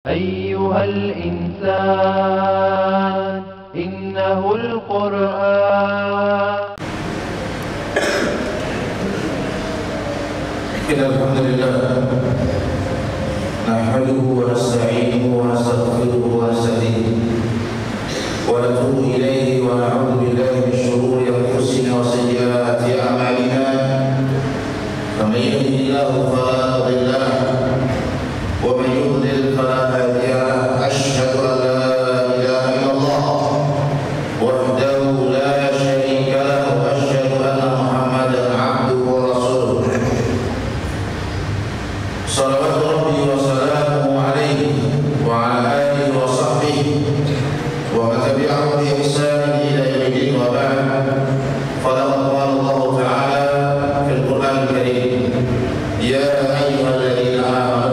أيها الإنسان إنه القرآن. إن الحمد لله نحمده ونستعينه ونستغفره ونستهديه ونتوب إليه ونعوذ بالله من شرور أنفسنا وسيئات أعمالنا فمن يهده الله فلا مضل له ومن يضلل فلا هادي له أشهد أن لا إله إلا الله وحده لا شريك له وأشهد أن محمدا عبده ورسوله صلوات ربي وسلامه عليه وعلى آله وصحبه ومن تبعهم بإحسان إلى يوم الدين وبعد فلقد قال الله تعالى في القرآن الكريم يا أيها الذين آمنوا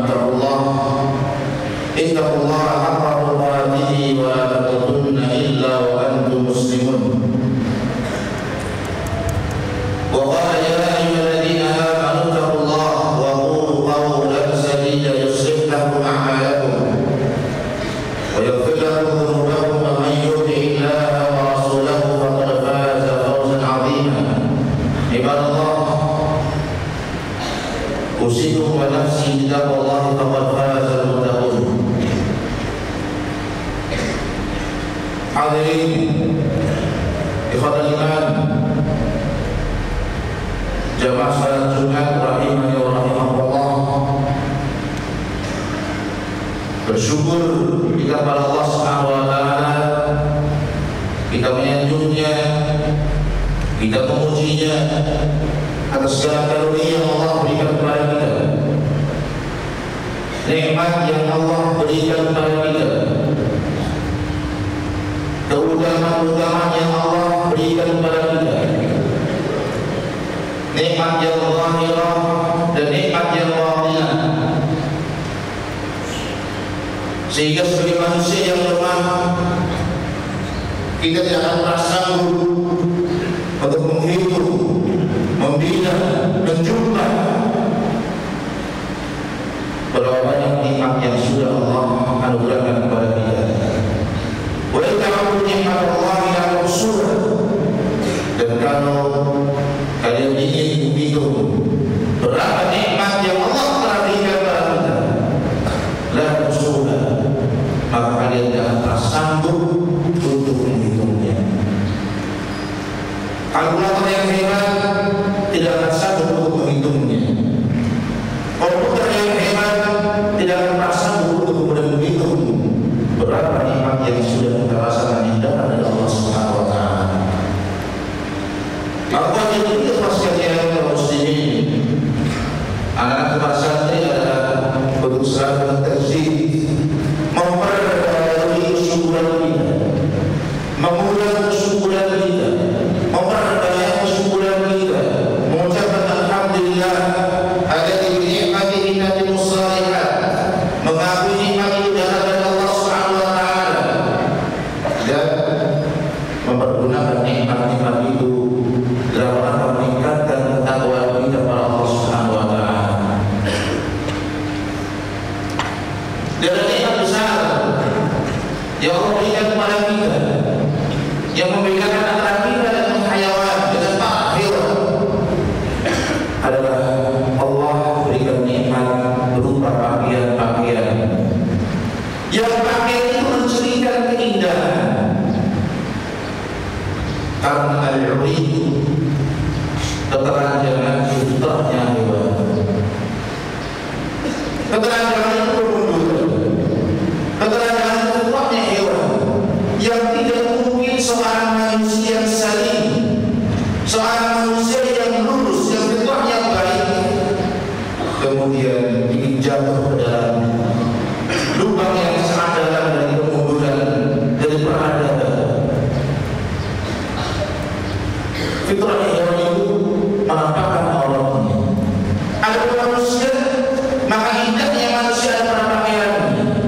اتقوا الله حق تقاته ولا تموتن إلا وأنتم مسلمون وقال يا أيها الذين آمنوا اتقوا الله وقولوا قولا سديدا يصلح لكم أعمالكم ويغفر لكم ذنوبكم ومن يطع الله ورسوله فقد فاز فوزا عظيما عباد الله أوصيكم ونفسي بتقوى الله فقد فاز المتقون. Hadirin ikhwatal iman, jamaah salat Jumat rahimani wa rahimakumullah. Bersyukur kita kepada Allah Subhanahu wa taala, kita menyanjungnya, kita memujinya atas segala karunia yang Allah berikan kepada kita, nikmat yang Allah berikan kepada kita, keutamaan yang Allah berikan kepada kita, nikmat yang zahirah dan nikmat yang batinah, sehingga sebagai manusia yang lemah kita tidak akan merasa untuk menghitung, membina, menjumlah berapa banyak nikmat yang sudah Allah anugerahkan kepada kita. Wa ta'budu ni'matallahi la tuhsuha. Dan kalau kalian ingin menghitung berapa nikmat yang Allah telah berikan kepada kita, la tuhsuha, maka kalian tidak akan sanggup untuk menghitungnya. Kalkulator yang hebat tidak akan sanggup untuk menghitungnya. Komputer yang hebat tidak akan sanggup untuk menghitung berapa nikmat yang sudah kita rasakan di dalam Allah Subhanahu wa taala. Maka itu ikhlas sekalian kaum muslimin, anak-anak kelas santri adalah bentuk serangan terjadi memperbaiki kesyukuran kita, mengulang kesyukuran kita, memperbanyak kesyukuran kita, mengucapkan alhamdulillah alladzi bi ni'matihi tatimmu shalihat, mengakui nikmat itu dari Allah Subhanahu wa taala dan mempergunakan nikmat-nikmat itu dalam rangka meningkatkan takwa kita kepada Allah Subhanahu wa taala. Dan nikmat besar yang Allah berikan kepada kita, yang membedakan antara kita dan hayawan dengan hewan, adalah Allah berikan nikmat berupa pakaian-pakaian yang pakaian itu mencirikan keindahan. Karena al-uri keteranjangan fitrahnya hewan, keteranjangan itu bermundur, keteranjangan fitrahnya hewan yang tidak mungkin seorang manusia yang salim, seorang manusia yang lurus, yang fitrahnya baik, kemudian ingin jatuh ke dalam lubang yang sangat dalam dari kemunduran, dari peradaban. Fitrah hewan itu menampakkan auratnya. Ada manusia, maka indahnya manusia pada pakaiannya.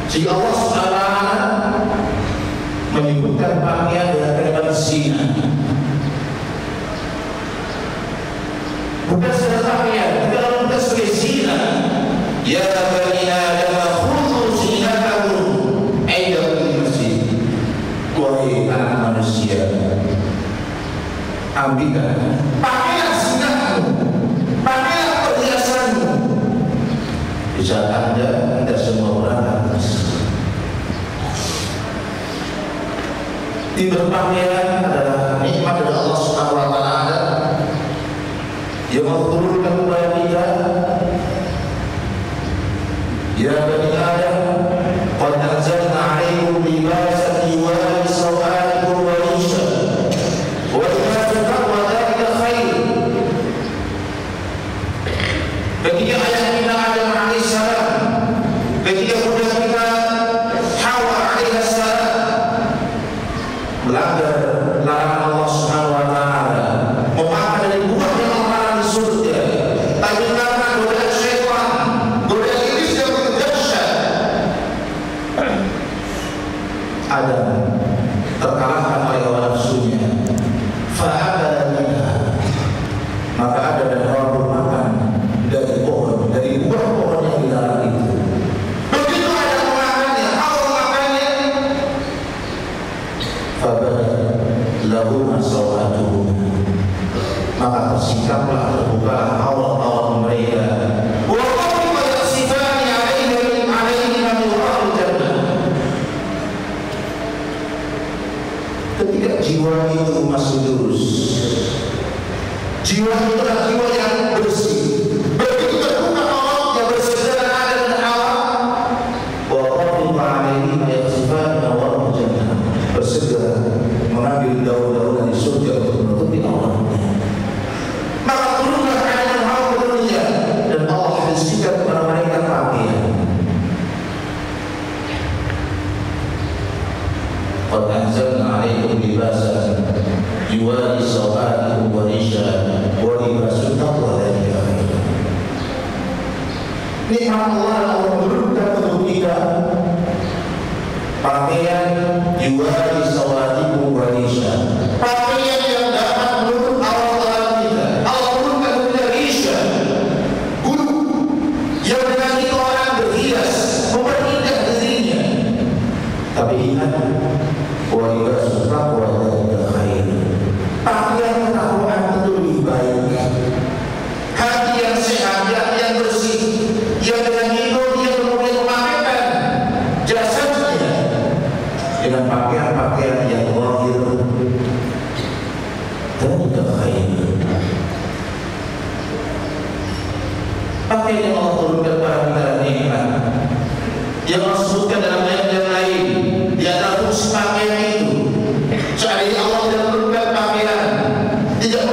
Jika Allah Subhanahu menyebutkan pakaian dengan kalimat zina, bukan sekedar pakaian, bukan sebagai zina. Ya bani Adam khudhu ambilkan, pakailah zinahmu, pakailah perhiasanmu. Di saat Anda tidak semua orang di berpakaian adalah nikmat dari Allah Subhanahu wa taala yang turunkan kepada kita. Ya bani Adam, qad anzalna 'alaikum libasan yuwari sawatikum wa risha wa libasul taqwa dzalika khair. Ketika ayah kita Adam alaihissalam, ketika budak kita Hawa alaihissalam melanggar larangan Allah Subhanahu wa taala, memakan dari buah yang Allah larang di surga, tapi karena godaan syaitan, godaan iblis yang dahsyat, Adam terkalahkan oleh hawa nafsunya. Fa'akala minha, maka Adam dan Hawa bermakan dari pohon, dari buah-pohon yang dilarang itu. Begitu Adam memakannya, Hawa makannya, fabadat lahuma sawatuhuma, maka tersikaplah, terbukalah aurat-aurat mereka. Wa qawma yaksifani alaihima min warqil jannah. Ketika jiwa itu masuk lurus, jiwa itu adalah jiwa yang bersih. Begitu terbuka aurat yang bersih dengan Adam dan Hawa, wa qawma alaihima yaksifani min warqil jannah, bersegera mengambil daun-daunan di surga untuk menutupi auratnya. Maka turunlah Adam dan Hawa ke dunia, dan Allah bisikan kepada mereka pakaian. Qad anzalna 'alaikum libasan yuwari sawatikum wa risha wa libasul taqwa dzalika khair. Nikmat Allah yang menurunkan untuk kita pakaian yuwari sawatikum wa risha, pakaian yang dapat menutup aurat kita. Allah turunkan kepada risha, bulu yang dengan itu orang berhias, memperindah dirinya. Tapi ingat, wa libasul taqwa dzalika khair, pakaian ketakwaan itu lebih baik. Hati yang sehat, yang bersih, yang dengan itu dia kemudian memakaikan jasadnya dengan pakaian-pakaian yang zahir, dzalika khair. Pakaian yang Allah turunkan kepada kita nikmat, yang Allah sebutkan dalam ayat yang lain. Di antara fungsi pakaian itu, seandainya Allah tidak menurunkan pakaian, tidak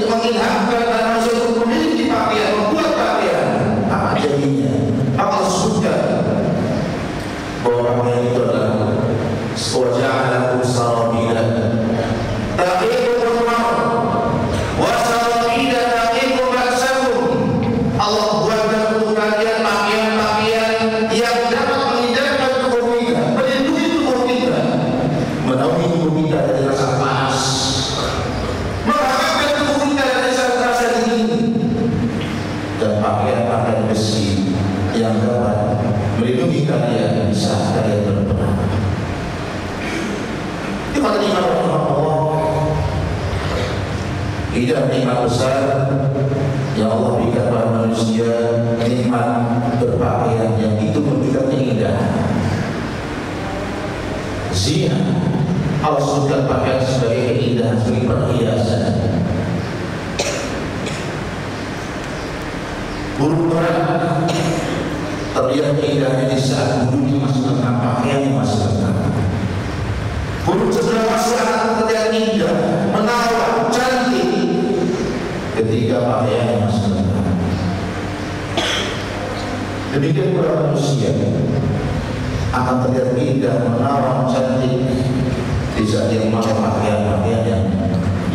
mengilhamkan manusia untuk memiliki pakaian, membuat pakaian, apa jadinya? Allah sebutkan bahwa pakaian itu adalah waja'alakum sarabila taqikum al-maut wa sarabila taqikum ba'sakum. Allah buatkan untuk kalian pakaian-pakaian yang dapat menghindarkan tubuh kita, melindungi tubuh kita, menaungi tubuh kita dari rasa panas, menghangatkan tubuh kita dari rasa dingin, dan pakaian-pakaian besi yang dapat melindungi kalian saat kalian berperang. Itu kata nikmat Allah. Tidak nikmat besar yang Allah berikan kepada manusia, nikmat berpakaian yang itu menunjukkan keindahan. Zina, Allah sebutkan pakaian sebagai keindahan, sebagai perhiasan. Burung merak terlihat keindahannya di saat bulunya masih lengkap, pakaiannya masih lengkap. Burung sebelah masih akan terlihat indah, menawan, cantik ketika pakaiannya masih lengkap. Demikian pula manusia akan terlihat indah, menawan, cantik di saat dia memakai pakaian-pakaian yang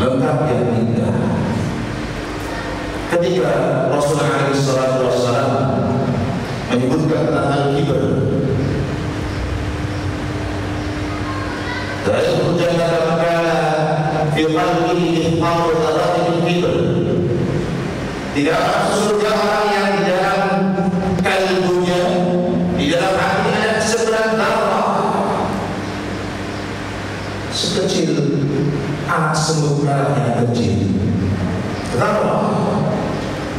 lengkap, yang indah. Ketika Rasulullah SAW menyebutkan tentang al-kibr, Rasul jannah kana fi qalbihi ihqaru dzaratil kibr. Tidak ada surga orang yang di dalam kalbunya, di dalam hati ada seberat darah sekecil anak semut merah yang kecil. Kenapa?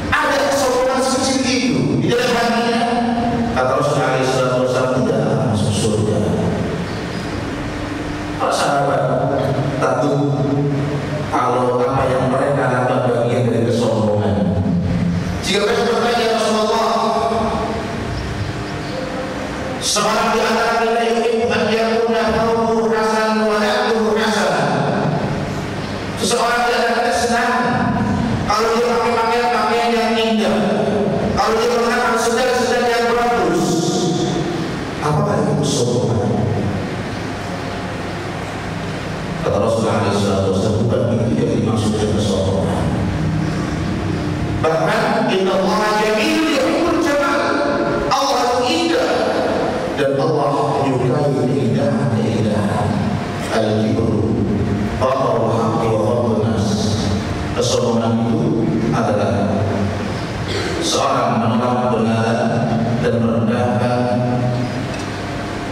Ada kesombongan sekecil itu di dalam hatinya. Kata Rasulullah SAW, tidak akan masuk surga. Para sahabat takut kalau apa yang mereka lakukan bagian dari kesombongan. Jika mereka bertanya, ya Rasulullah, seorang di antara kita ingin an yakuna qawluhu hasan wa na'tuhu hasan. Seseorang di antara kita senang kalau dia pakai pakaian yang indah, kalau dia menggunakan sedang yang bagus. Apakah itu kesombongan? Kata Rasulullah SAW, bukan itu yang dimaksud dengan kesombongan. Bahkan inna Allah jamil yuhibbul jamal. Allah itu indah dan Allah menyukai keindahan. Al-kibru batarul haqqi wa ghamdun nas. Kesombongan itu adalah seorang menolak kebenaran dan merendahkan,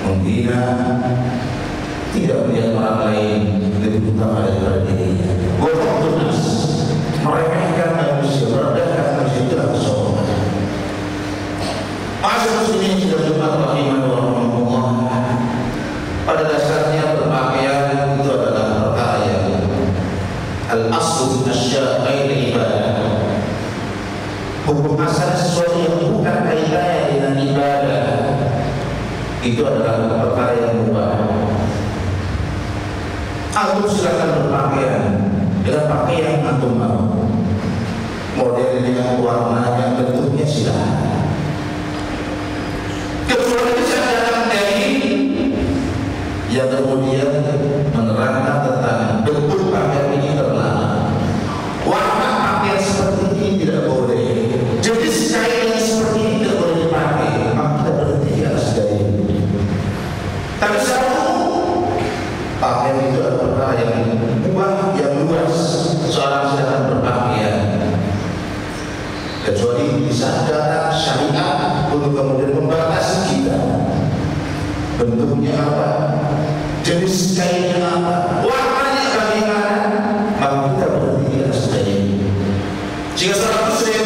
menghina, tidak melihat orang lain lebih utama daripada dirinya. Wa ghamdun nas, meremehkan manusia, merendahkan manusia, itu adalah kesombongan. Ma'asyiral muslimin sudah Jumat rahimani wa rahmatullah. Pada dasarnya berpakaian itu adalah perkara yang al-aslu asya'i ibadah. Hukum asal sesuatu yang bukan kaitannya dengan ibadah itu adalah perkara yang mubah. Antum silakan berpakaian dengan pakaian yang antum mau, modelnya, warnanya, bentuknya silakan. Kecuali bisa datang dari yang kemudian menerangkan tentang bentuk pakaian ini terlarang, warna pakaian seperti ini tidak boleh, jenis kain yang seperti ini tidak boleh dipakai, maka kita berhenti di atas gaya ini. Tapi satu, pakaian itu adalah perkara yang mubah, yang luas. Seorang sedang berpakaian, kecuali bisa datang syariat untuk kemudian membatasi kita. Bentuknya apa, jenis kainnya apa, warnanya bagaimana, maka kita berhenti di atas gaya ini. Jika seorang muslim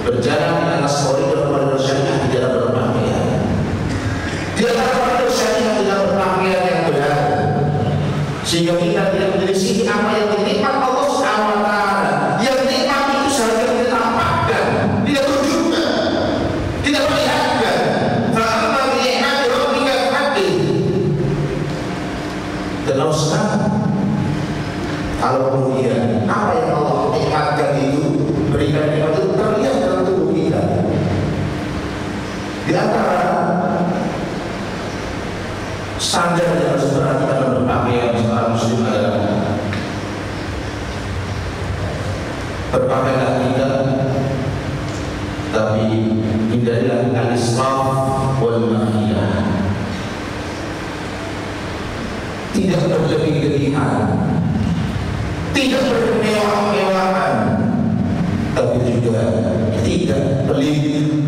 berjalan di atas koridor syariat di dalam berpakaian, di atas koridor syariat di dalam berpakaian yang benar, sehingga kita tidak menyelisih apa yang dinikmat Allah SWT. Yang nikmat itu seharusnya kita tampakkan, tidak tunjukkan, tidak perlihatkan. Fa'amma bi'ihmati rabbika fahadith. Dan sekarang kalau kemudian apa yang Allah nikmatkan itu, berikan nikmat itu terlihat dalam tubuh kita. Di antara standar yang harus diperhatikan dalam berpakaian seorang muslim adalah berpakaianlah kita, tapi hindarilah al-israf wal mahiyah. Tidak berlebih-lebihan, tidak bermewah-mewahan, tapi juga tidak berlebih.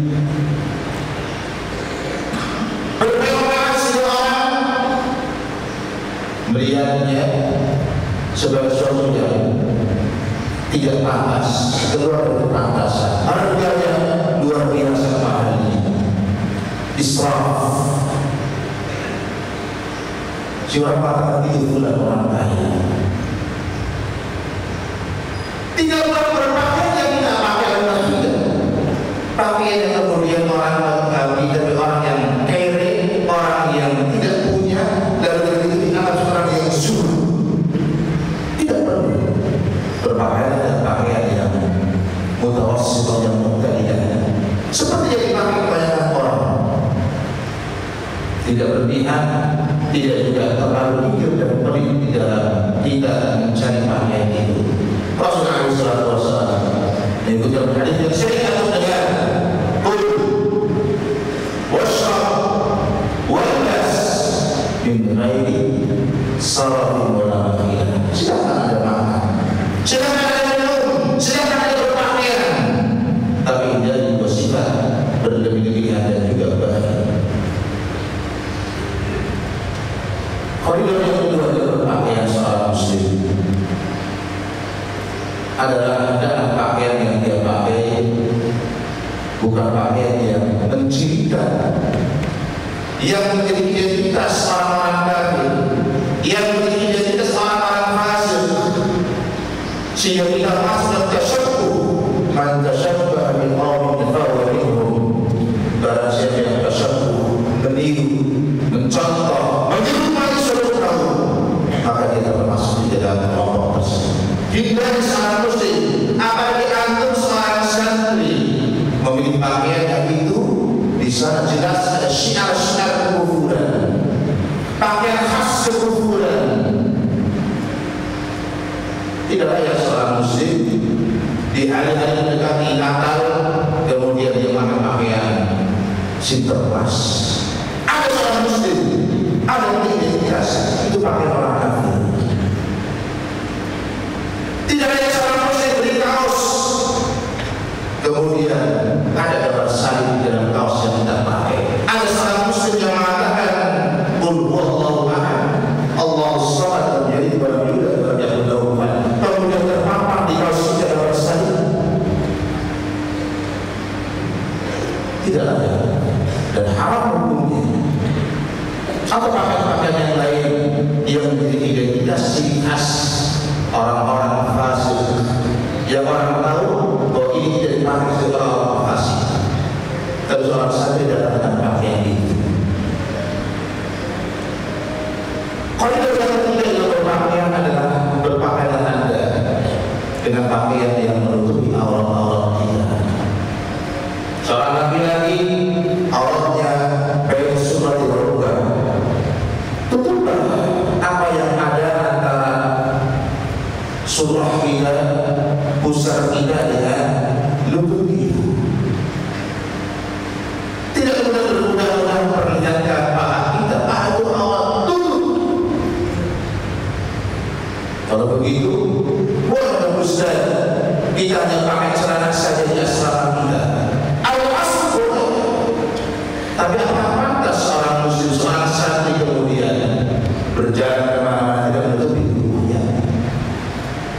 Bermewah-mewahan seorang melihatnya sebagai sesuatu yang tidak pantas, keluar dari pantasan, harganya luar biasa mahalnya. Israf. Si orang mengatakan itu bukan orang kaya. Tidak boleh berpakaian yang tidak pakai orang tidak. Pakaian yang kemudian orang mengagumi, tapi orang yang kere, orang yang tidak punya, dan dari itu dianggap seorang yang suruh. Tidak perlu berpakaian dan pakaian yang mutawassit, yang mutadiyah, seperti yang dipakai kebanyakan orang. Tidak berlebihan, tidak juga terlalu mikir dan pelit di dalam kita mencari pakaian itu. Rasulullah SAW menyebutkan hadis yang sering kita dengar, "Qul washrab walbas min ghairi sarafin wala makhila." Silakan Anda makan, silakan Anda minum, silakan Anda berpakaian, tapi jangan bersifat berlebih-lebihan dan juga bahaya. Koridor yang kedua adalah berpakaian seorang muslim. adalah hendaklah pakaian yang dia pakai bukan pakaian yang mencirikan, yang menjadi identitas orang-orang kafir, yang menjadi identitas orang-orang fasik, sehingga kita masuk dalam tasyabbuh. Man tashabbaha bil qawmin fahuwa minhum. Barang siapa yang tasyabbuh, meniru, mencontoh, menyerupai seluruh kaum, maka dia termasuk di dalam kelompok tersebut. Hindari seorang muslim, apalagi antum seorang santri, memilih pakaian yang itu di sana jelas ada syiar-syiar kekufuran, pakaian khas kekufuran. Tidak layak seorang muslim di hari-hari mendekati Natal kemudian dia pakai pakaian sinterklas. Ada seorang muslim, ada identitas, itu pakaian orang kafir. Tidak layak seorang muslim beri kaos kemudian ada gambar salib di dalam kaos yang kita pakai. Ada seorang muslim yang mengatakan qul huwallahu ahad, Allahus samad, lam yalid wa lam yulad wa lam yakul lahu kufuwan ahad. Kemudian terpampang di kaos itu gambar salib. Tidak ada dan haram hukumnya. Atau pakaian-pakaian yang lain yang menjadi identitas ciri khas orang-orang fasik, yang orang tahu bahwa ini tidak dipakai oleh orang fasik, tapi seorang santri datang dengan pakaian itu. Kalau kita tidak yang berpakaian adalah berpakaian Anda dengan pakaian yang menutupi aurat-aurat kita. Seorang laki-laki auratnya baik surati wal rukbah, tutuplah apa yang ada antara surah kita, pusar kita dengan lutut kita. Tidak kemudian bermudah-mudah memperlihatkan paha kita, paha itu aurat, tutup. Kalau begitu, boleh berpusat kita hanya pakai celana saja di asrama kita. Tapi apakah pantas seorang muslim, seorang santri kemudian berjalan kemana-mana tidak menutupi tubuhnya?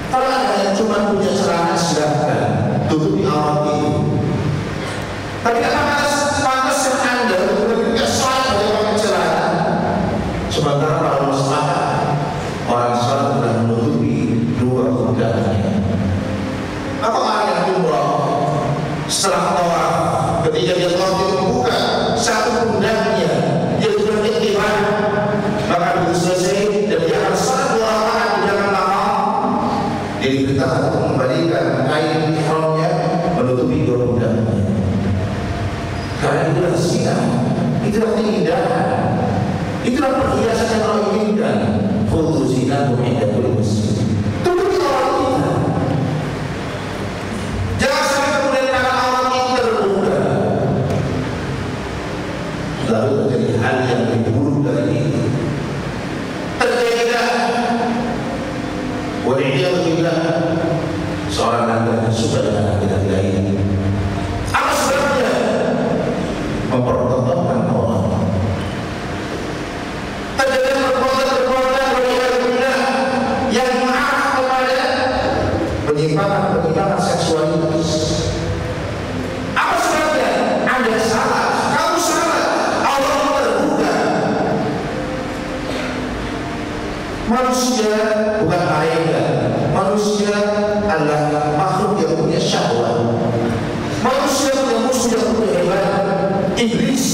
Kalau ada yang cuma punya celana silahkan tutupi aurat itu. Tapi apakah pantas yang Anda ketika sholat pada pakai celana, sementara para masyarakat orang sholat telah menutupi dua pundaknya? Apakah yang umrah setelah tawaf ketika dia tawaf membuka satu pundaknya, dia sudah iktibar, maka begitu selesai dan dia akan salat 2 rakaat di dalam makam, dia diperintahkan untuk mengembalikan kain ihramnya menutupi 2 pundaknya. Karena itulah zina, itulah keindahan, itulah perhiasan yang Allah inginkan. Khudhu zinakum inda kulli masjid. Tutupi aurat kita. Jangan sampai kemudian tangan aurat kita terbuka, lalu terjadi hal yang lebih buruk dari itu. Terjadilah waliyadzubillah seorang anda suka dengan akidah lain. Apa sebabnya? Mempertontonkan orang. Terjadi perbuatan-perbuatan waliyadzubillah yang mengarah kepada penyimpangan seksualitas. Apa sebabnya? Anda salah. Manusia bukan malaikat. Manusia adalah makhluk yang punya syahwat. Manusia punya musuh yang punya hebat, iblis,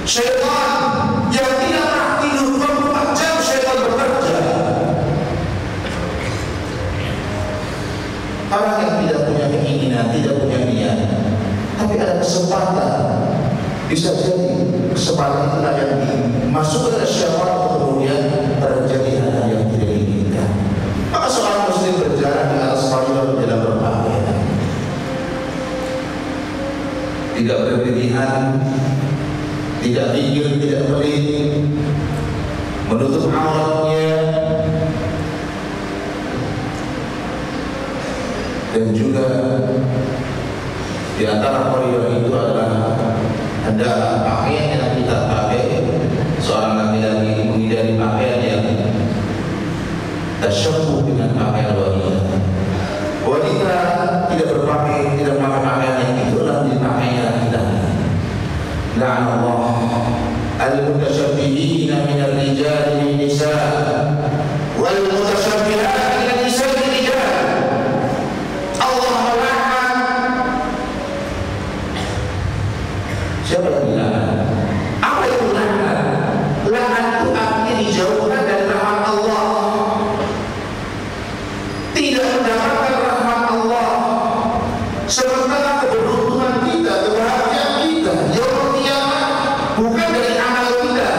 syaitan yang tidak pernah tidur 24 jam. Syaitan bekerja. Orang yang tidak punya keinginan, tidak punya niat, tapi ada kesempatan, bisa jadi kesempatan itulah yang dimasukkan ke syahwat, kemudian terjadi hal yang tidak diinginkan. Maka seorang muslim berjalan di atas payung dalam berpakaian, tidak berlebihan, tidak tinggi, tidak pelit, menutup auratnya, dan juga di antara koridor itu adalah ada pakaian yang kita pakai. Seorang laki-laki menghindari pakaian yang tasyabbuh dengan pakaian wanita. al-mutasyabbihina minal rijali bin nisa wal mutasyabbihati minal nisa bin rijal. Allah melaknat. Siapa yang dilaknat? Apa itu laknat? Laknat itu artinya dijauhkan dari rahmat Allah, tidak mendapatkan rahmat Allah. Sementara keberuntungan kita, kebahagiaan kita yaumul qiyamah bukan dari amal kita.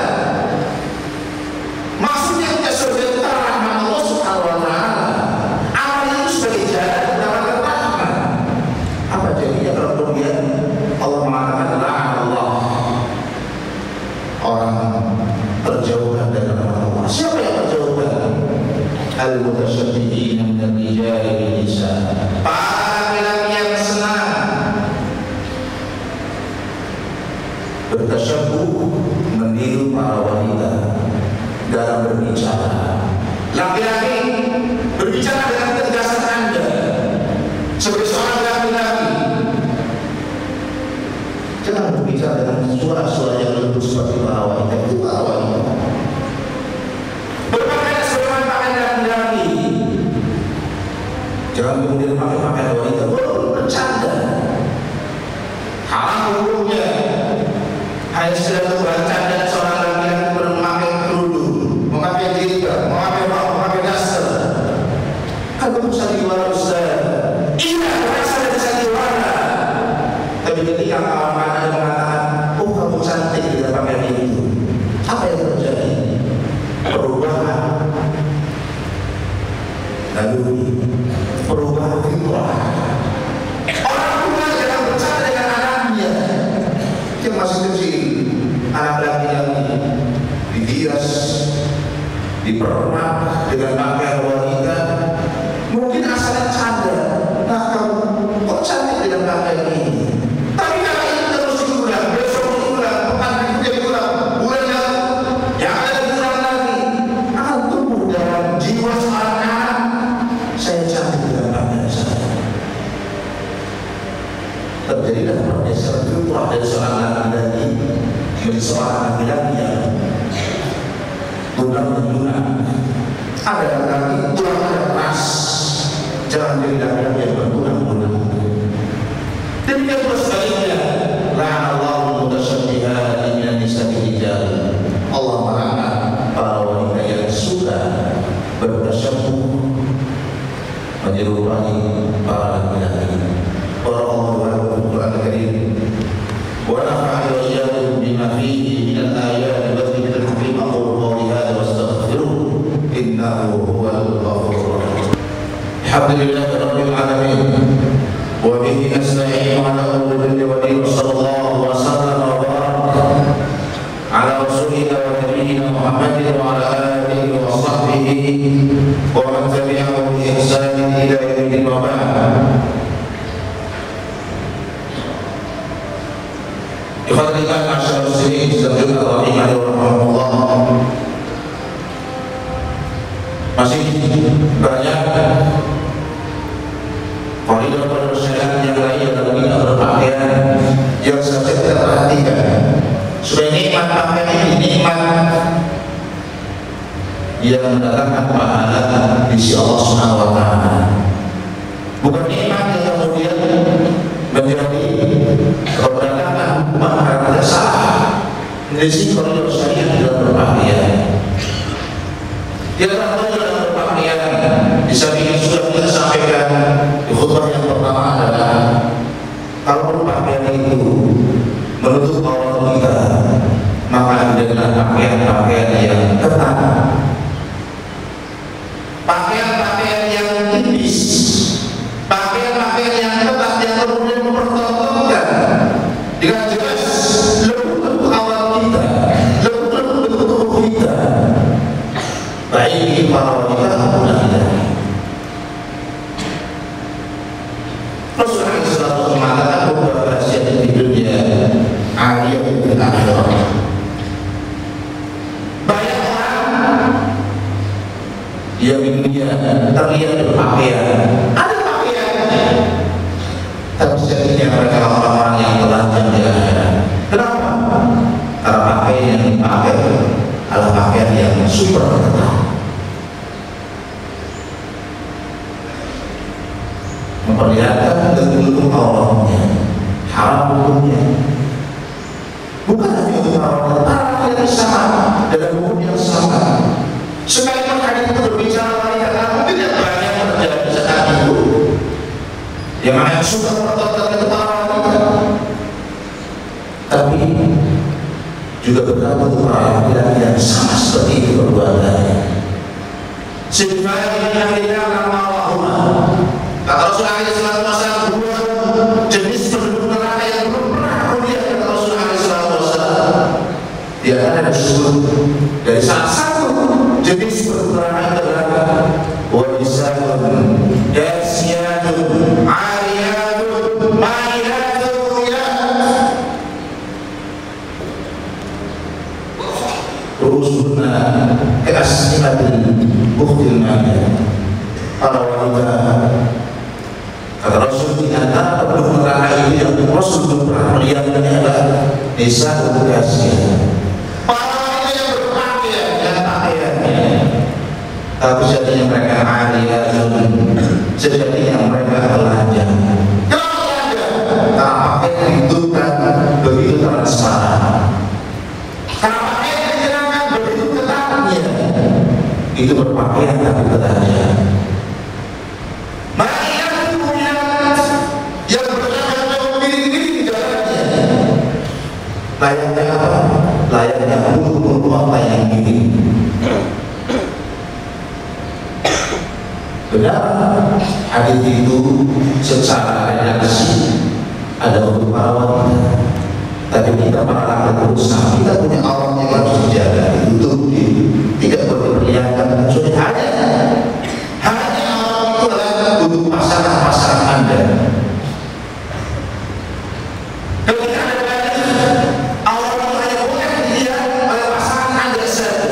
Maksudnya kita sebentar rahmat Allah Subhanahu wa ta'ala. Amal itu sebagai jalan mendapatkan rahmat. Apa jadinya kalau kemudian Allah mengatakan la'an Allah, orang terjauhkan dari rahmat Allah? Siapa yang terjauhkan? Al-mutasyabbihina minal rijali bin nisa, para laki-laki yang senang bertasyabuh, meniru para wanita dalam berbicara. Laki-laki berbicara dengan ketegasan Anda sebagai seorang laki-laki. Jangan berbicara dengan suara-suara yang lembut seperti para wanita. Itu para wanita. Berpakaian sebagaimana pakaian laki-laki. Jangan kemudian pakai pakaian wanita. Bercanda. Haram hukumnya. Hanya sekedar bercanda seorang laki-laki memakai kerudung, memakai jilbab, memakai rok, memakai daster. Kalau sandiwara Ustaz, iya merasa ada sandiwara. Tapi ketika kawan-kawan Anda mengatakan, oh kamu cantik dengan pakaian itu, apa yang terjadi? Perubahan lalu perubahan fitrah. Orang tua jangan bercanda dengan anaknya yang masih kecil, anak laki-laki dihias, dipermak dengan pakaian wanita. Mungkin asalnya canda, nah kamu kok cantik dengan pakaian ini. Tapi kalau ini terus diulang, besok diulang, pekan berikutnya diulang, bulan yang ada diulang lagi, akan tumbuh dalam jiwa seorang anak, saya cantik dengan pakaian saya. Terjadilah pergeseran fitrah dari seorang laki-laki menjadi seorang laki-laki yang tunang-tunang. Ada laki-laki tulangnya keras, jangan jadi laki-laki yang bertunang-tunang. Demikian pula sebaliknya, la'anallahu mutasyabbihat minan nisa bin rijal. Allah melaknat para wanita yang suka bertasyabuh, menyerupai para laki-laki. Wallahu a'lam bishawab. Wa nafa'ani wa iyyakum bima fihi minal ayati wa dhikril hakim. Aqulu qawli hadha wastaghfiruh, innahu huwal ghafurur rahim. Alhamdulillahi rabbil alamin wa bihi nasta'inu ala umuri dunya wa din. Sallallahu wa sallama wa baraka ala rasulina wa nabiyyina Muhammadin wa ala alihi wa sahbihi wa man tabi'ahum bi ihsanin ila yaumil qiyamah. Ikhwatillahi ma'asyiral muslimin, jami'an rahimani wa rahmatullah. Masih banyak koridor syariat yang lain dalam bidang berpakaian yang seharusnya kita perhatikan supaya nikmat pakaian ini nikmat yang mendatangkan pahala di sisi Allah Subhanahu wa ta'ala. Bukan nikmat yang kemudian menjadi keberatan hukuman karena ada salah. Dari sisi koridor syariat dalam berpakaian, yang pertama dalam berpakaian, di samping sudah kita sampaikan di khutbah yang pertama adalah kalau berpakaian itu menutup aurat kita, maka dengan pakaian-pakaian yang ketat, pakaian-pakaian yang tipis, pakaian-pakaian yang ketat yang kemudian mempertontonkan dengan jelas lembut aurat kita, lembut tubuh kita, baik para wanita maupun laki-laki. Rasulullah SAW mengatakan beberapa rahasia di dunia, aliyah di akhirat. Banyak orang yang di dunia terlihat berpakaian, ada pakaiannya, tapi sejatinya mereka orang-orang yang telanjang di akhirat. Kenapa? Karena pakaian yang dipakai adalah pakaian yang super ketat, memperlihatkan bentuk auratnya, haram hukumnya. Bukan hanya untuk aurat, pakaian yang sama dalam hukum yang sama. Sekalipun hadis itu berbicara wanita, mungkin yang banyak terjadi saat itu, yang mana sudah tertentu itu para wanita, tapi juga beberapa untuk para laki-laki yang sama seperti itu perbuatannya. Sebagaimana yang kita Allahumma kata Rasulullah SAW, dua jenis penduduk neraka yang belum pernah melihat kata Rasulullah SAW. Dia ada disebut dari salah satu jenis perbuatan adalah wajisatun dasiyatun ariyatun ma'ilatun rusuna keasnimatin buktil ma'iyah. Para wanita, kata Rasul, di antara penduduk neraka itu yang Rasul belum pernah melihatnya adalah desa kasih. Tapi sejatinya mereka ariyatun, sejatinya mereka telanjang. Kenapa telanjang? Karena pakaian itu kan begitu transparan, karena pakaian yang dikenakan begitu ketatnya, itu berpakaian tapi telanjang. Mereka yang berjalan memiliki di jalannya, layaknya apa? Layaknya bulu apa yang ini. Benar, hadis itu secara redaksi ada untuk para wanita, tapi kita para laki-laki berusaha, kita punya aurat yang harus dijaga, ditutupi, tidak boleh diperlihatkan. Sudah hanya aurat itu adalah untuk pasangan-pasangan Anda. Ketika ada aurat itu hanya boleh dilihat oleh pasangan Anda saja.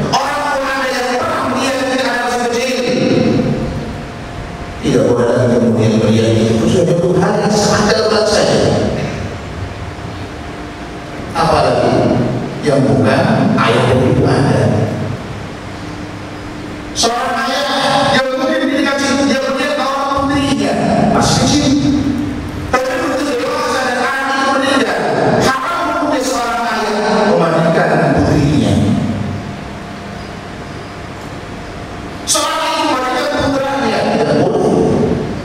Orang Anda yang pernah melihat tidak ada masih kecil, tidak boleh lagi kemudian melihat itu sudah Tuhan yang sangat saja. Apalagi yang bukan ayah dan ibu Anda. Seorang ayah yang mungkin dikasih dia melihat orang putrinya masih kecil, tapi begitu dewasa dan anak itu meninggal, haram hukumnya seorang ayah memandikan putrinya. Seorang ibu memandikan putranya tidak boleh.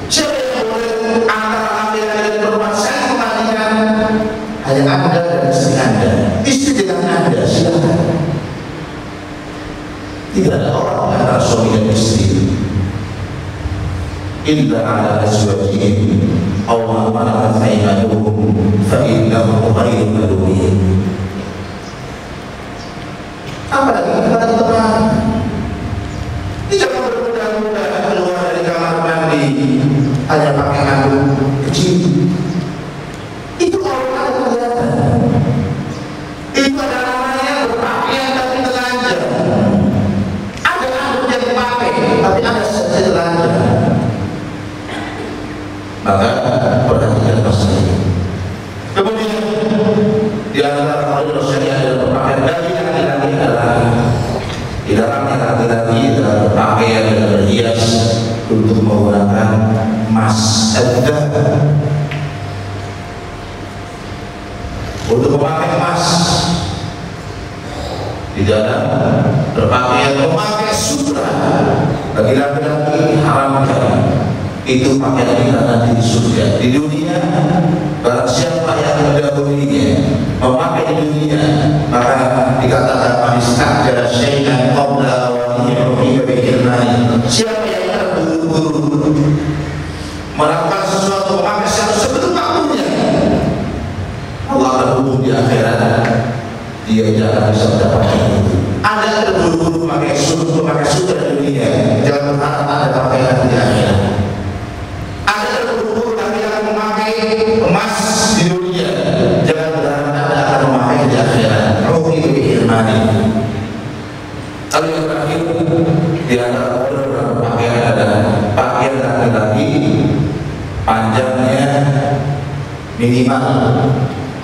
Siapa yang boleh antara laki-laki dan perempuan saling memandikan? Hanya Anda dan istri Anda. Istri dengan Anda, silakan. Tidak ada orang antara suami dan istri. Illa ala azwajihim aw ma malakat aymanuhum fa innahum ghairu malumin. Apalagi kepada teman, jangan bermudah-mudah keluar dari kamar mandi hanya pakai handuk kecil. Itu orang ada kelihatan. Itu adalah namanya berpakaian tapi telanjang. Ada handuk yang dipakai tapi ada saja telanjang. Maka perhatikan masalah ini. Kemudian di antara koridor syariat dalam berpakaian bagi laki-laki adalah dilarangnya laki-laki dalam berpakaian dan berhias untuk menggunakan emas, untuk memakai emas di dalam berpakaian, memakai sutra bagi laki-laki haramkan. Itu pakaian kita nanti di surga. Di dunia, barang siapa yang mendahulunya memakai di dunia, maka dikatakan maniskan jalan syaitan qabla awanihi ruhiya bihirmani. Siapa yang terburu-buru melakukan sesuatu, memakai sesuatu sebelum waktunya, Allah akan hukum di akhirat, dia tidak bisa mendapatkan itu. Anda terburu-buru memakai sutra di dunia, jangan berharap Anda pakaian di akhirat. Anda terburu-buru laki-laki memakai emas di dunia, jangan berharap Anda akan memakai di akhirat. Ruhi bihirmani. Lalu yang terakhir di antara beberapa pakaian adalah pakaian laki-laki panjangnya minimal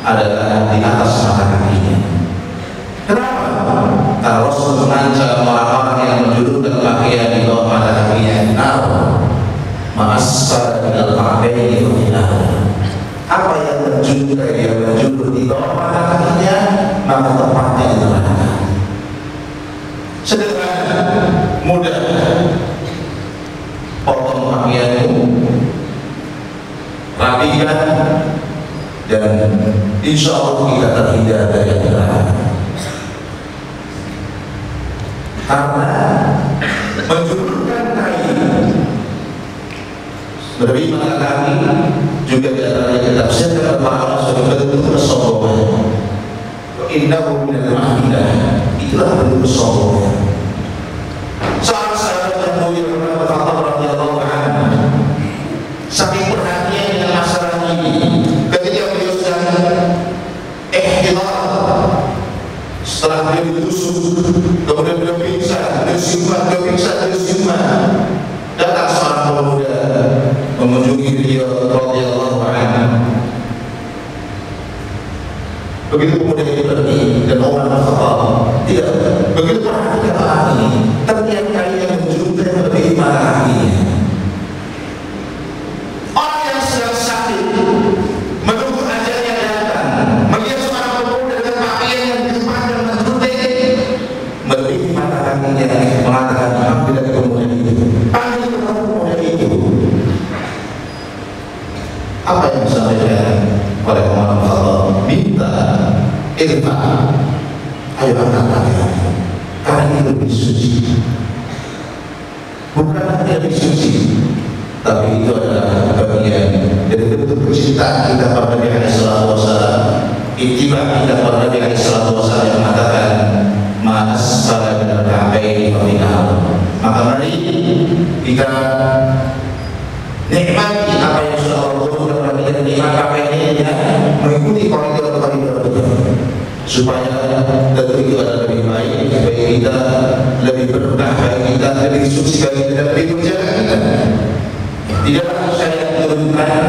adalah di atas mata kakinya. tempatnya di neraka. Sederhana, mudah. Potong pakaianmu, rapikan, dan insya Allah kita terhindar dari neraka. Karena menjulurkan kain lebih mengatakan juga di antara yang ditafsirkan para sebagai bentuk kesombongan. Innahu minal mahidah, itulah bentuk kesombongan. Saat saya menemui Umar bin Khattab radhiyallahu anhu, saking perhatian dengan masalah ini, ketika beliau sedang ihtilar, setelah beliau ditusuk, kemudian beliau pingsan, beliau siuman, datang seorang pemuda mengunjungi beliau radhiyallahu anhu. Begitu pemuda itu pergi dan Umar bin Khattab tidak begitu perhatikan orang ini, terlihat kali yang menjumpai lebih marah hatinya. Orang yang sedang sakit menunggu ajalnya datang, melihat seorang pemuda dengan pakaian yang gemar dan menjuntai, lebih marah hatinya, mengatakan panggil pemuda itu, panggil pemuda itu. Apa yang disampaikan oleh Umar bin Khattab? Minta irfa, ayo angkat pakaianmu, karena itu lebih suci. Bukan lebih suci, tapi itu adalah bagian dari bentuk kecintaan kita pada Nabi alaihi salatu wasallam. Ittiba kita pada Nabi alaihi salatu wasallam yang mengatakan ma'as salat dan ka'baini wa minal. Maka mari kita nikmati apa yang sudah Allah berikan kepada kita, nikmat apa ini ya, mengikuti koridor-koridor supaya tentu itu adalah lebih baik bagi kita, lebih berkah bagi kita, lebih suci bagi kita, lebih berjalan kita. Tidaklah saya menurunkan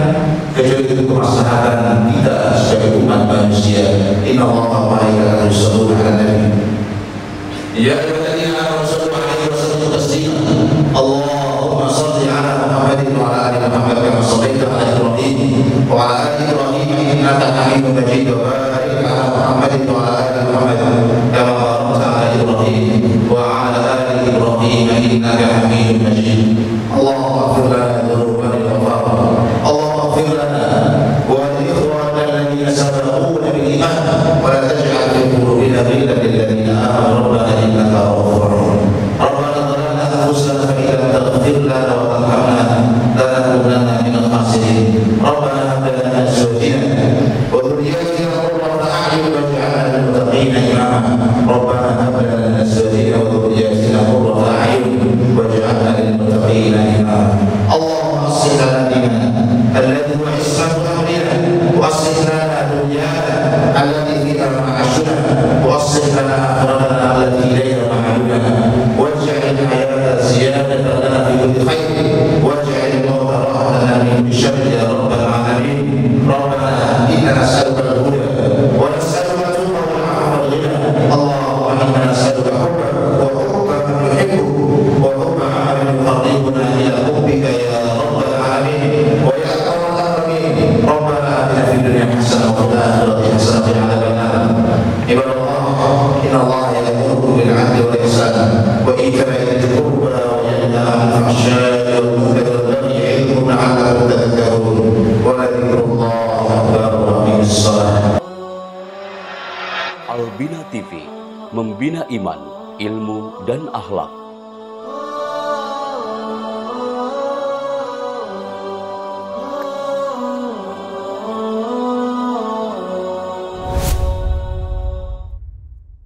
kecuali itu kemaslahatan kita sebagai umat manusia. Inna Allah wa malaikatahu yusholluna 'alan nabi. Ya ayyuhalladzina amanu shallu 'alaihi wa sallimu taslima. Allahumma shalli 'ala Muhammadin wa 'ala ali Muhammad kama shallaita 'ala Ibrahim wa 'ala ali Ibrahim innaka Hamidum Majid. Wa barik 'ala Muhammadin wa 'ala ali Muhammad kama barakta 'ala Ibrahim wa 'ala ali Ibrahim innaka Hamidum Majid. Allahumma ighfir lana dhunubana اللهم اغفر لنا ولإخواننا الذين سبقونا بالإيمان ولا تجعل في قلوبنا غلا للذين آمنوا ربنا إنك رؤوف رحيم. ربنا ظلمنا أنفسنا فإن لم تغفر لنا وترحمنا لنكونن من الخاسرين. ربنا هب لنا من أزواجنا وذرياتنا قرة أعين واجعلنا للمتقين إماما. ربنا هب لنا من أزواجنا وذرياتنا قرة أعين واجعلنا للمتقين إماما. اللهم أصلح لنا ديننا الذي هو عصمة أمرنا، وأصلح لنا دنيانا التي فيها معاشنا، وأصلح لنا آخرتنا التي إليها معادنا، واجعل الحياة زيادة لنا في كل خير، واجعل الموت راحة لنا من كل شر يا رب العالمين. ربنا إنا نسألك الهدى ونسألك التوبة والعفو والغنى. اللهم إنا نسألك حبك وحب من يحبك وحب عمل يقربنا إلى حبك يا رب العالمين ويا أكرم الأكرمين. ربنا آتنا في الدنيا حسنة وفي الآخرة حسنة وقنا عذاب النار. عباد الله إن الله يأمركم بالعدل والإحسان وإيتاء ذي القربى وينهى عن الفحشاء والمنكر والبغي يعظكم لعلكم تذكرون ولذكر الله أكبر وأقيموا الصلاة. Albina TV, membina iman, ilmu, dan akhlak.